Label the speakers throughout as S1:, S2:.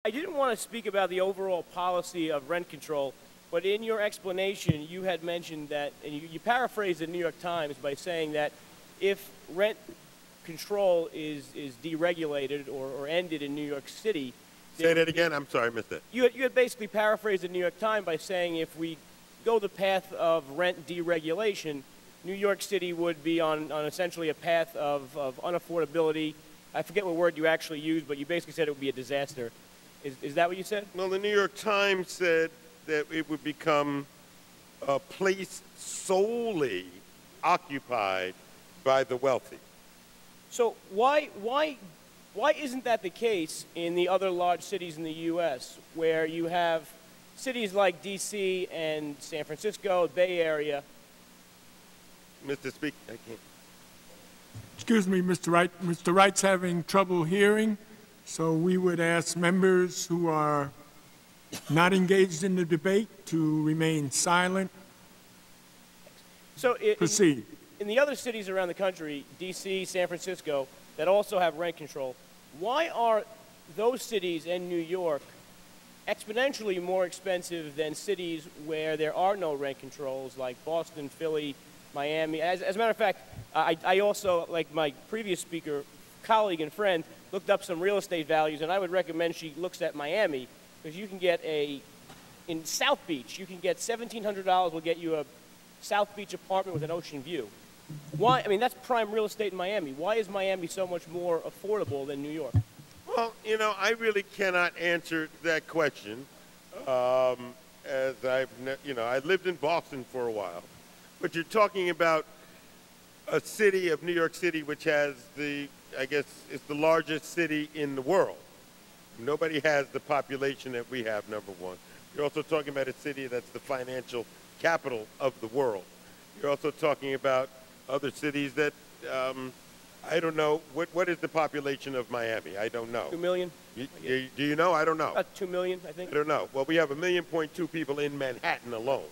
S1: I didn't want to speak about the overall policy of rent control, but in your explanation, you had mentioned that, and you paraphrased the New York Times by saying that if rent control is deregulated or ended in New York City.
S2: Say that again. I'm sorry, I missed it.
S1: You had basically paraphrased the New York Times by saying if we go the path of rent deregulation, New York City would be on essentially a path of unaffordability. I forget what word you actually used, but you basically said it would be a disaster. Is that what you said?
S2: Well, the New York Times said that it would become a place solely occupied by the wealthy.
S1: So why isn't that the case in the other large cities in the U.S., where you have cities like D.C. and San Francisco, Bay Area?
S2: Mr. Speaker, I can't.
S3: Excuse me, Mr. Wright. Mr. Wright's having trouble hearing, so we would ask members who are not engaged in the debate to remain silent.
S1: So
S3: proceed.
S1: In the other cities around the country, D.C., San Francisco, that also have rent control, why are those cities and New York exponentially more expensive than cities where there are no rent controls, like Boston, Philly, Miami? As a matter of fact, I also, like my previous speaker, colleague and friend, looked up some real estate values, and I would recommend she looks at Miami, because you can get in South Beach, you can get $1,700 will get you a South Beach apartment with an ocean view. Why? I mean, that's prime real estate in Miami. Why is Miami so much more affordable than New York?
S2: Well, you know, I really cannot answer that question, as I lived in Boston for a while. But you're talking about a city of New York City, which has I guess it's the largest city in the world. Nobody has the population that we have, number one. You're also talking about a city that's the financial capital of the world. You're also talking about other cities that, I don't know, what is the population of Miami? I don't know.
S1: 2 million?
S2: Do you know? I don't know.
S1: About 2 million, I think.
S2: I don't know. Well, we have 1.2 million people in Manhattan alone.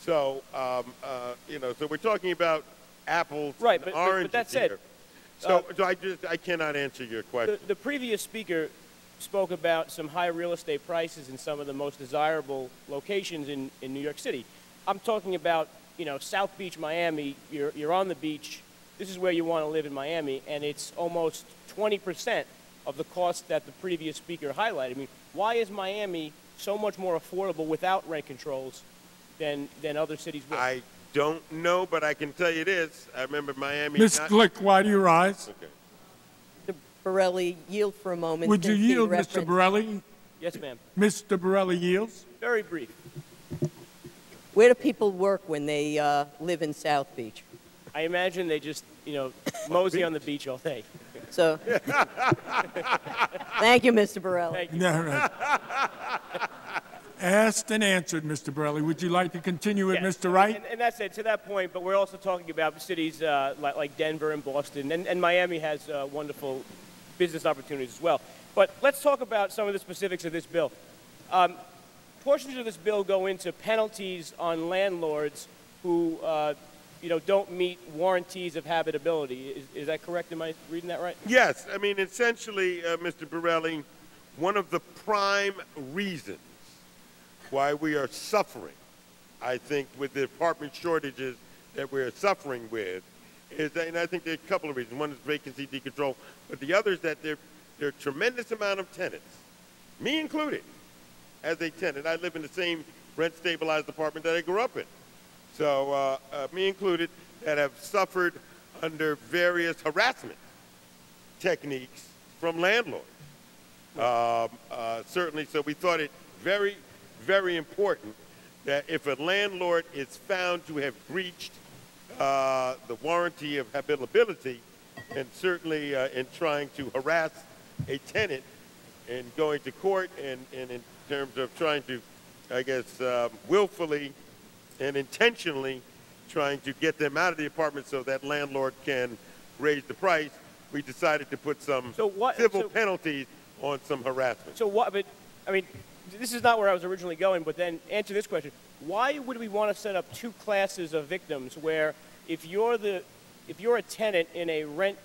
S2: So, so we're talking about apples and oranges
S1: but that said,
S2: here. So I cannot answer your question.
S1: The previous speaker spoke about some high real estate prices in some of the most desirable locations in New York City. I'm talking about, South Beach, Miami. You're on the beach. This is where you want to live in Miami, and it's almost 20% of the cost that the previous speaker highlighted. I mean, why is Miami so much more affordable without rent controls than other cities with?
S2: I don't know, but I can tell you this. I remember Miami.
S3: Ms. Glick, why do you rise?
S2: Okay.
S4: Mr. Borelli, yield for a moment.
S3: Would you yield, Mr. Borelli?
S1: Yes, ma'am.
S3: Mr. Borelli yields.
S1: Very brief.
S4: Where do people work when they live in South Beach?
S1: I imagine they just, mosey on the beach all day.
S4: So, thank you, Mr. Borelli.
S1: Thank you.
S3: No, right. Asked and answered, Mr. Borelli. Would you like to continue with Mr. Wright?
S1: And that's it, to that point, but we're also talking about cities like Denver and Boston, and Miami has wonderful business opportunities as well. But let's talk about some of the specifics of this bill. Portions of this bill go into penalties on landlords who don't meet warranties of habitability. Is that correct? Am I reading that right?
S2: Yes. I mean, essentially, Mr. Borelli, one of the prime reasons why we are suffering, I think, with the apartment shortages that we're suffering with, is that, and I think there are a couple of reasons. One is vacancy decontrol, but the other is that there are a tremendous amount of tenants, me included, as a tenant. I live in the same rent-stabilized apartment that I grew up in. So, me included, that have suffered under various harassment techniques from landlords. Certainly, so we thought it very, very important that if a landlord is found to have breached the warranty of habitability, and certainly in trying to harass a tenant and going to court and in terms of trying to, I guess, willfully and intentionally trying to get them out of the apartment so that landlord can raise the price, we decided to put some civil penalties on some harassment.
S1: So what, but, I mean, this is not where I was originally going, but then answer this question. Why would we want to set up two classes of victims where if you're a tenant in a rent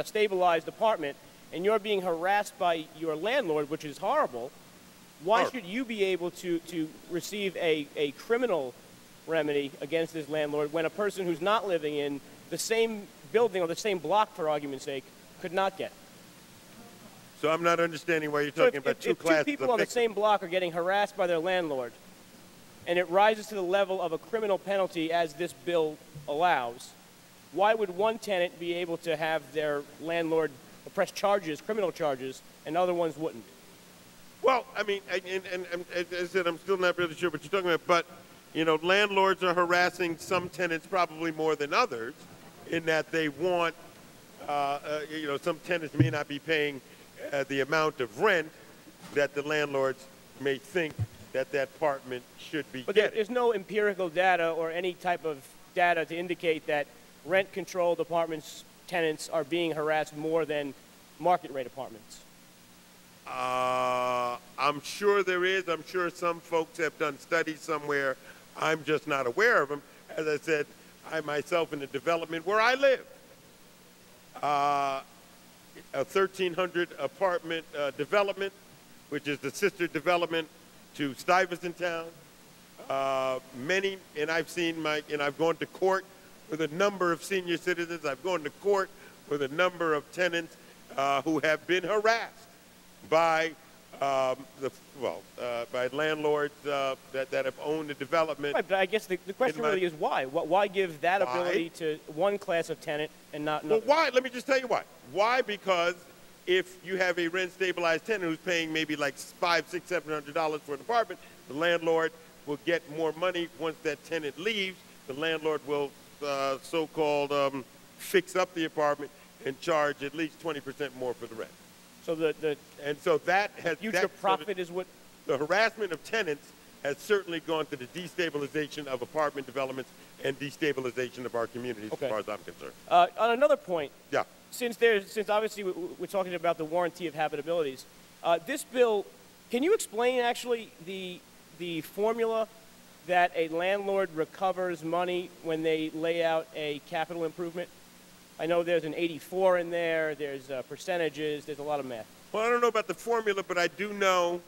S1: stabilized apartment and you're being harassed by your landlord, which is horrible, why
S2: Sure.
S1: should you be able to receive a criminal remedy against this landlord when a person who's not living in the same building or the same block, for argument's sake, could not get?
S2: So I'm not understanding why you're
S1: So
S2: talking about
S1: if
S2: classes
S1: two people
S2: of
S1: on the
S2: victims.
S1: same block are getting harassed by their landlord, and it rises to the level of a criminal penalty as this bill allows, why would one tenant be able to have their landlord press charges, criminal charges, and other ones wouldn't?
S2: Well, I mean, and as I said, I'm still not really sure what you're talking about, but, you know, landlords are harassing some tenants probably more than others in that they want, you know, some tenants may not be paying the amount of rent that the landlords may think that that apartment should be
S1: But
S2: getting.
S1: there's no empirical data or any type of data to indicate that rent-controlled apartments tenants are being harassed more than market-rate apartments.
S2: I'm sure there is. I'm sure some folks have done studies somewhere. I'm just not aware of them. As I said, I myself in the development where I live, a 1,300 apartment development, which is the sister development to Stuyvesant Town. Many, and I've seen and I've gone to court with a number of senior citizens. I've gone to court with a number of tenants who have been harassed by by landlords that have owned the development.
S1: Right, but I guess the question really is why? Why give that
S2: Why?
S1: ability to one class of tenant and not
S2: Well,
S1: another?
S2: why? Let me just tell you why. Why? Because if you have a rent-stabilized tenant who's paying maybe like $500, $600, $700 for an apartment, the landlord will get more money once that tenant leaves. The landlord will so-called fix up the apartment and charge at least 20% more for the rent.
S1: So the
S2: And so that has
S1: future profit is what...
S2: the harassment of tenants has certainly gone to the destabilization of apartment developments and destabilization of our communities,
S1: Okay.
S2: as far as I'm concerned.
S1: On another point,
S2: Yeah.
S1: since obviously we're talking about the warranty of habitabilities, this bill, can you explain actually the formula that a landlord recovers money when they lay out a capital improvement? I know there's an 84 in there, there's percentages, there's a lot of math.
S2: Well, I don't know about the formula, but I do know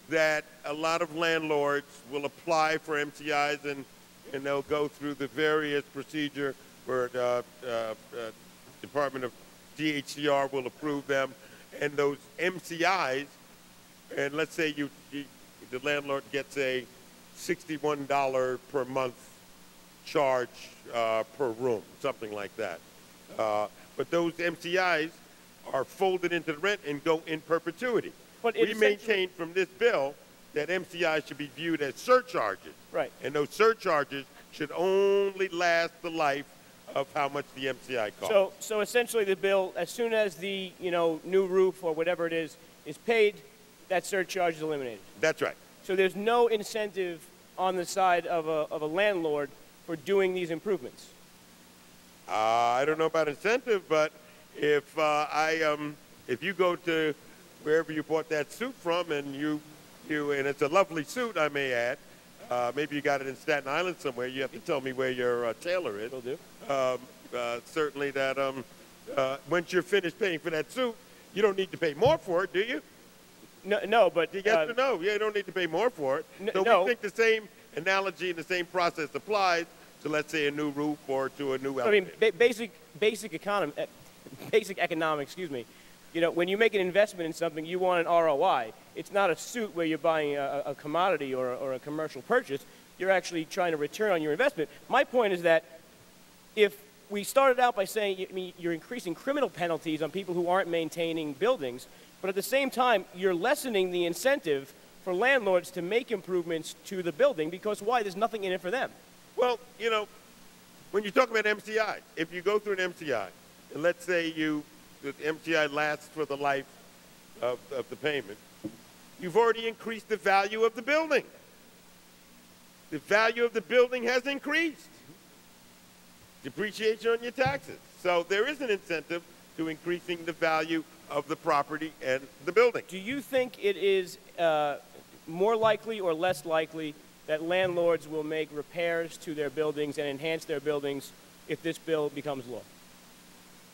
S2: that a lot of landlords will apply for MCIs and they'll go through the various procedure where Department of DHCR will approve them, and those MCIs, and let's say the landlord gets a $61 per month charge per room, something like that. But those MCIs are folded into the rent and go in perpetuity.
S1: But
S2: We maintain from this bill that MCIs should be viewed as surcharges.
S1: Right.
S2: And those surcharges should only last the life of how much the MCI costs.
S1: So essentially the bill, as soon as the new roof or whatever it is paid, that surcharge is eliminated.
S2: That's right.
S1: So there's no incentive on the side of a landlord for doing these improvements.
S2: I don't know about incentive, but if if you go to wherever you bought that suit from and and it's a lovely suit, I may add, maybe you got it in Staten Island somewhere. You have to tell me where your tailor is.
S1: Will do.
S2: Certainly that once you're finished paying for that suit, you don't need to pay more for it, do you?
S1: No, but
S2: Yes or no? Yeah, you don't need to pay more for it. So
S1: no.
S2: we think the same analogy and the same process applies to, let's say, a new roof or to a new
S1: I mean,
S2: elevator.
S1: basic economics, excuse me. When you make an investment in something, you want an ROI. It's not a suit where you're buying a commodity or a commercial purchase. You're actually trying to return on your investment. My point is that if we started out by saying you're increasing criminal penalties on people who aren't maintaining buildings, but at the same time, you're lessening the incentive for landlords to make improvements to the building because why? There's nothing in it for them.
S2: Well, when you talk about MCI, if you go through an MCI, and let's say the MCI lasts for the life of the payment, you've already increased the value of the building. The value of the building has increased. Depreciation on your taxes. So there is an incentive to increasing the value of the property and the building.
S1: Do you think it is more likely or less likely that landlords will make repairs to their buildings and enhance their buildings if this bill becomes law?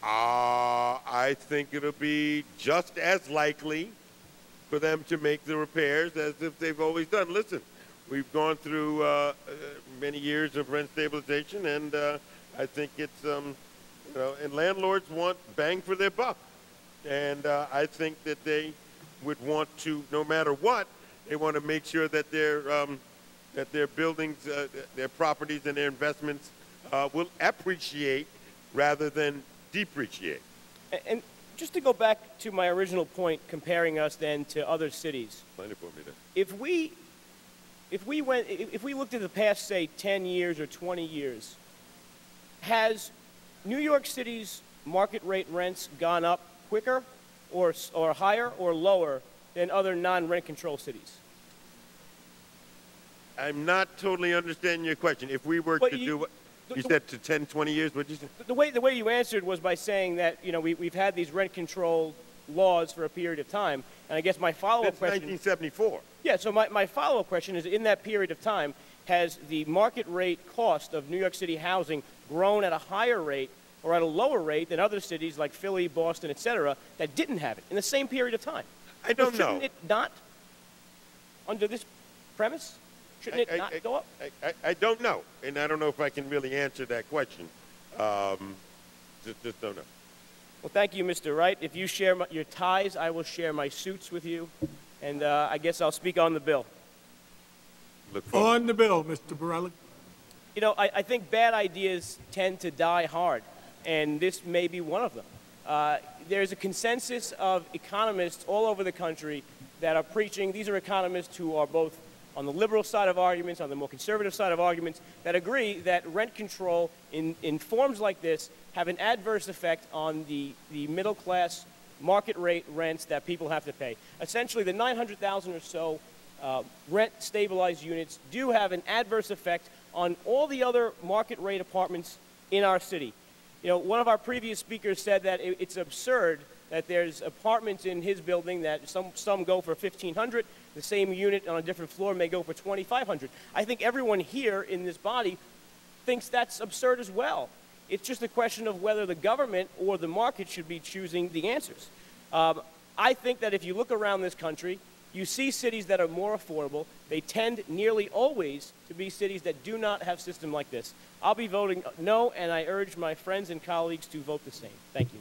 S2: I think it'll be just as likely for them to make the repairs as if they've always done. Listen, we've gone through many years of rent stabilization, and I think it's, and landlords want bang for their buck. And I think that they would want to, no matter what, they want to make sure that their buildings, their properties, and their investments will appreciate rather than depreciate.
S1: And just to go back to my original point, comparing us then to other cities.
S2: Plenty for me there.
S1: If we looked at the past, say, 10 years or 20 years, has New York City's market rate rents gone up quicker or higher or lower than other non-rent control cities?
S2: I'm not totally understanding your question. If we were to do what you said to 10, 20 years, what did you say?
S1: The way you answered was by saying that, we've had these rent control laws for a period of time, and I guess my follow-up question...
S2: 1974.
S1: Yeah, so my follow-up question is, in that period of time, has the market rate cost of New York City housing grown at a higher rate or at a lower rate than other cities like Philly, Boston, et cetera, that didn't have it in the same period of time?
S2: I don't know.
S1: Shouldn't it not, under this premise? Shouldn't it not go up?
S2: I don't know, and I don't know if I can really answer that question. Just don't know.
S1: Well, thank you, Mr. Wright. If you share your ties, I will share my suits with you, and I guess I'll speak on the bill.
S2: Look forward.
S3: On the bill, Mr. Borelli.
S1: I think bad ideas tend to die hard, and this may be one of them. There's a consensus of economists all over the country that are preaching. These are economists who are both on the liberal side of arguments, on the more conservative side of arguments, that agree that rent control in forms like this have an adverse effect on the middle class market rate rents that people have to pay. Essentially, the 900,000 or so rent stabilized units do have an adverse effect on all the other market rate apartments in our city. One of our previous speakers said that it's absurd that there's apartments in his building that some go for $1,500. The same unit on a different floor may go for $2,500. I think everyone here in this body thinks that's absurd as well. It's just a question of whether the government or the market should be choosing the answers. I think that if you look around this country, you see cities that are more affordable. They tend nearly always to be cities that do not have a system like this. I'll be voting no, and I urge my friends and colleagues to vote the same. Thank you.